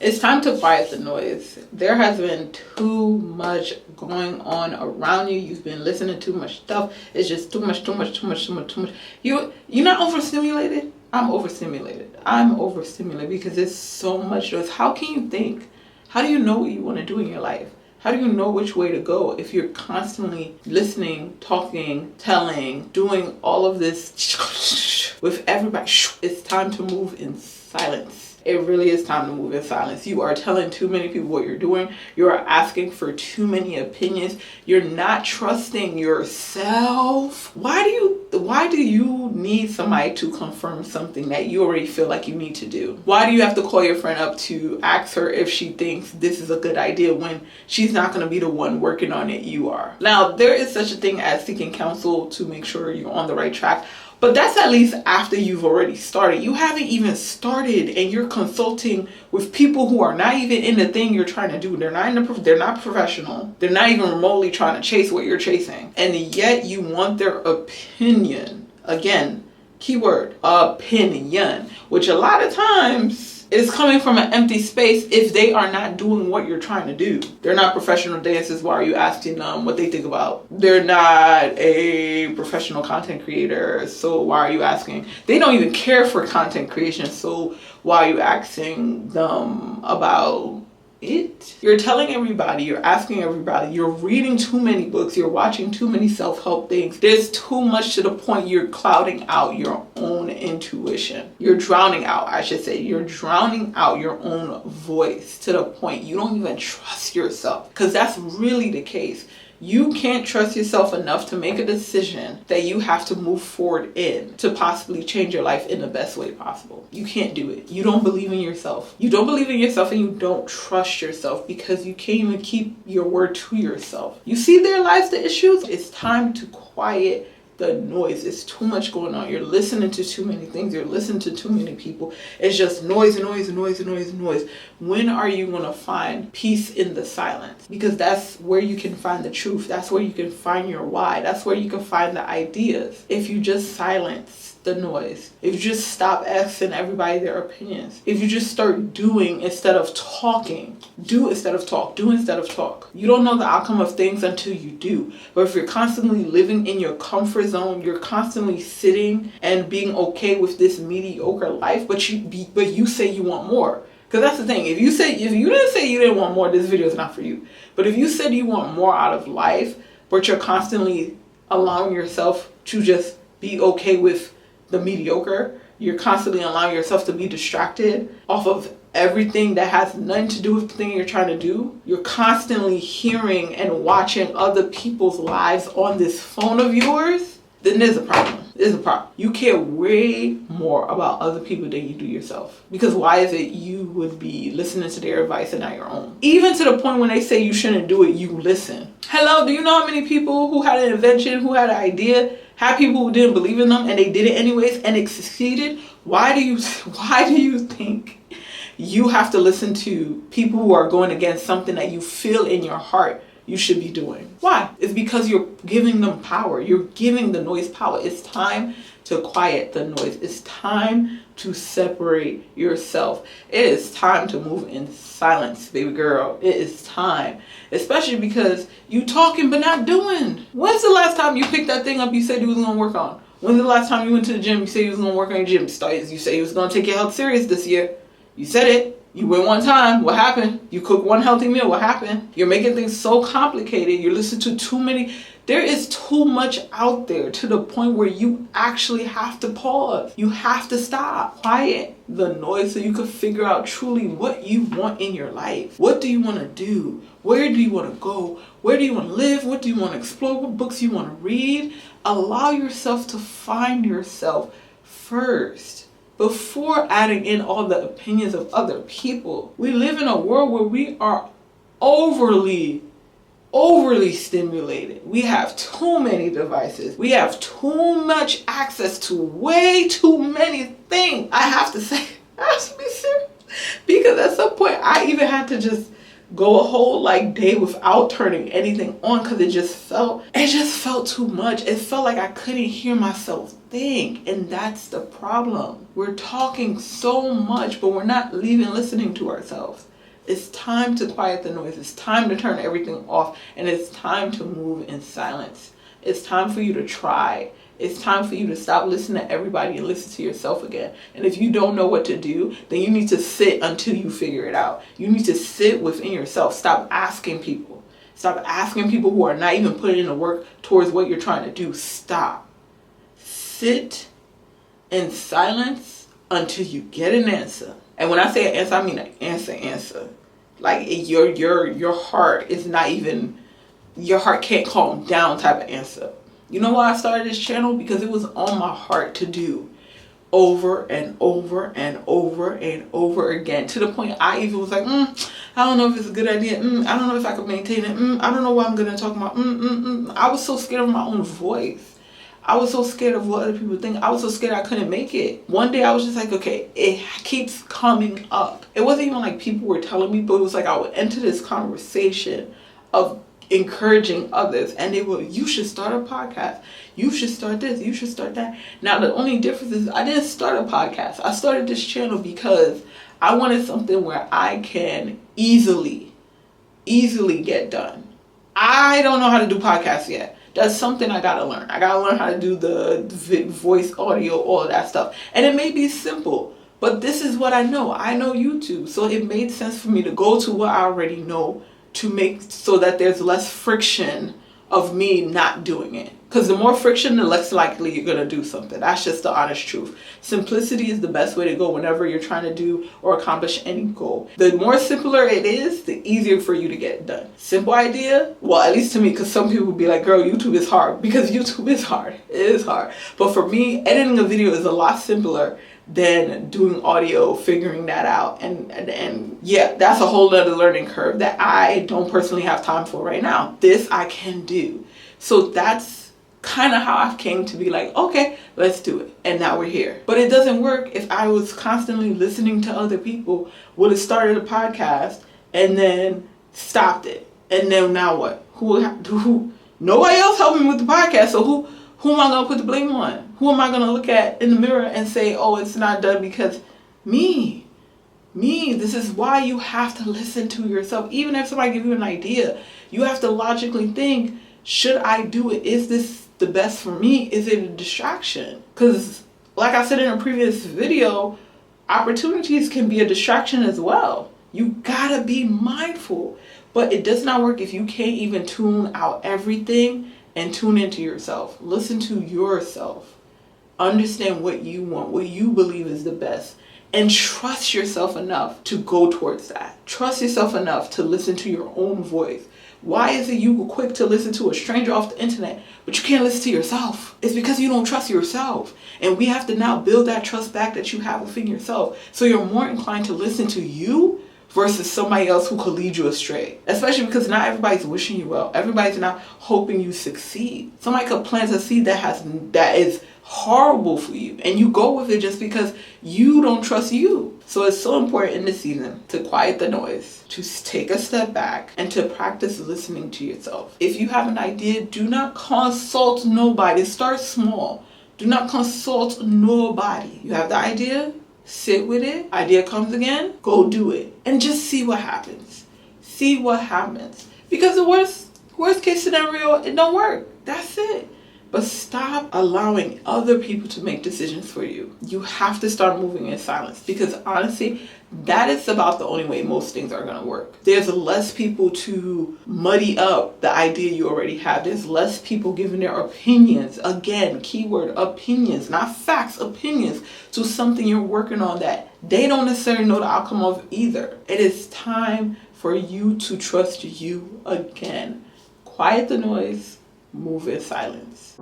It's time to quiet the noise. There has been too much going on around you. You've been listening to too much stuff. It's just too much. You're not overstimulated? I'm overstimulated. Because there's so much noise. How can you think? How do you know what you want to do in your life? How do you know which way to go if you're constantly listening, talking, telling, doing all of this with everybody? It's time to move in silence. It really is time to move in silence. You are telling too many people what you're doing. You are asking for too many opinions. You're not trusting yourself. Why do you need somebody to confirm something that you already feel like you need to do? Why do you have to call your friend up to ask her if she thinks this is a good idea when she's not going to be the one working on it? You are. Now, there is such a thing as seeking counsel to make sure you're on the right track. But that's at least after you've already started. You haven't even started and you're consulting with people who are not even in the thing you're trying to do. They're not professional. They're not even remotely trying to chase what you're chasing. And yet you want their opinion. Again, keyword, opinion, which a lot of times is coming from an empty space if they are not doing what you're trying to do. They're not professional dancers. Why are you asking them what they think about? They're not a professional content creator. So why are you asking? They don't even care for content creation. So why are you asking them about it? You're telling everybody, you're asking everybody, you're reading too many books, you're watching too many self-help things. There's too much to the point you're clouding out your own intuition. You're drowning out your own voice to the point you don't even trust yourself, because that's really the case. You can't trust yourself enough to make a decision that you have to move forward in to possibly change your life in the best way possible. You can't do it. You don't believe in yourself. You don't believe in yourself and you don't trust yourself because you can't even keep your word to yourself. You see, there lies the issues. It's time to quiet the noise. It's too much going on. You're listening to too many things. You're listening to too many people. It's just noise. When are you going to find peace in the silence? Because that's where you can find the truth. That's where you can find your why. That's where you can find the ideas. If you just silence the noise, if you just stop asking everybody their opinions, if you just start doing instead of talking, do instead of talk. You don't know the outcome of things until you do. But if you're constantly living in your comfort zone, you're constantly sitting and being okay with this mediocre life, but you say you want more. Because that's the thing. If you didn't say you didn't want more, this video is not for you. But if you said you want more out of life, but you're constantly allowing yourself to just be okay with the mediocre, you're constantly allowing yourself to be distracted off of everything that has nothing to do with the thing you're trying to do. You're constantly hearing and watching other people's lives on this phone of yours, then there's a problem. You care way more about other people than you do yourself. Because why is it you would be listening to their advice and not your own? Even to the point when they say you shouldn't do it, you listen. Hello, do you know how many people who had an invention, who had an idea, had people who didn't believe in them and they did it anyways and it succeeded? Why do you think you have to listen to people who are going against something that you feel in your heart you should be doing? Why? It's because you're giving them power. You're giving the noise power. It's time to quiet the noise. It's time to separate yourself. It is time to move in silence, baby girl. It is time. Especially because you talking but not doing. When's the last time you picked that thing up you said you was going to work on? When's the last time you went to the gym you said you was going to work on your gym? You said you was going to take your health serious this year. You said it. You went one time. What happened? You cooked one healthy meal. What happened? You're making things so complicated. You're listening to too many. There is too much out there to the point where you actually have to pause. You have to stop. Quiet the noise so you can figure out truly what you want in your life. What do you want to do? Where do you want to go? Where do you want to live? What do you want to explore? What books do you want to read? Allow yourself to find yourself first, before adding in all the opinions of other people. We live in a world where we are overly stimulated. We have too many devices. We have too much access to way too many things. I have to be serious. Because at some point I even had to just go a whole day without turning anything on because it just felt too much. It felt like I couldn't hear myself think, and that's the problem. We're talking so much but we're not even listening to ourselves. It's time to quiet the noise. It's time to turn everything off. And it's time to move in silence. It's time for you to try. It's time for you to stop listening to everybody and listen to yourself again. And if you don't know what to do, then you need to sit until you figure it out. You need to sit within yourself. Stop asking people. Stop asking people who are not even putting in the work towards what you're trying to do. Stop. Sit in silence until you get an answer. And when I say an answer, I mean an answer. Like your heart is not even, your heart can't calm down type of answer. You know why I started this channel? Because it was on my heart to do over and over and over and over again, to the point I even was like, I don't know if it's a good idea. I don't know if I can maintain it. I don't know what I'm going to talk about. I was so scared of my own voice. I was so scared of what other people think. I was so scared I couldn't make it. One day I was just like, okay, it keeps coming up. It wasn't even like people were telling me, but it was like I would enter this conversation of encouraging others, and they were, you should start a podcast, you should start this, you should start that. Now the only difference is I didn't start a podcast. I started this channel because I wanted something where I can easily get done. I don't know how to do podcasts yet. That's something I gotta learn. I gotta learn how to do the voice, audio, all of that stuff. And it may be simple, but this is what I know. I know YouTube, so it made sense for me to go to what I already know, to make so that there's less friction of me not doing it. Because the more friction, the less likely you're going to do something. That's just the honest truth. Simplicity is the best way to go whenever you're trying to do or accomplish any goal. The more simpler it is, the easier for you to get it done. Simple idea? Well, at least to me, because some people would be like, girl, YouTube is hard. Because YouTube is hard. It is hard. But for me, editing a video is a lot simpler than doing audio, figuring that out. And yeah, that's a whole other learning curve that I don't personally have time for right now. This I can do. So that's kind of how I came to be like, okay, let's do it. And now we're here. But it doesn't work if I was constantly listening to other people, would have started a podcast and then stopped it. And then now what? Who? Nobody else helped me with the podcast. So who am I going to put the blame on? Who am I going to look at in the mirror and say, oh, it's not done because me? This is why you have to listen to yourself. Even if somebody gives you an idea, you have to logically think, should I do it? Is this the best for me? Is it a distraction? Because like I said in a previous video, opportunities can be a distraction as well. You gotta be mindful. But it does not work if you can't even tune out everything and tune into yourself. Listen to yourself. Understand what you want, what you believe is the best. And trust yourself enough to go towards that. Trust yourself enough to listen to your own voice. Why is it you quick to listen to a stranger off the internet, but you can't listen to yourself? It's because you don't trust yourself. And we have to now build that trust back that you have within yourself. So you're more inclined to listen to you versus somebody else who could lead you astray. Especially because not everybody's wishing you well. Everybody's not hoping you succeed. Somebody could plant a seed that is horrible for you, and you go with it just because you don't trust you. So it's so important in this season to quiet the noise, to take a step back, and to practice listening to yourself. If you have an idea, do not consult nobody. Start small. Do not consult nobody. You have the idea, sit with it. Idea comes again, go do it. And just see what happens. See what happens. Because the worst case scenario, it don't work. That's it. But stop allowing other people to make decisions for you. You have to start moving in silence, because honestly, that is about the only way most things are going to work. There's less people to muddy up the idea you already have. There's less people giving their opinions. Again, keyword opinions, not facts, opinions to something you're working on that they don't necessarily know the outcome of either. It is time for you to trust you again. Quiet the noise. Move in silence.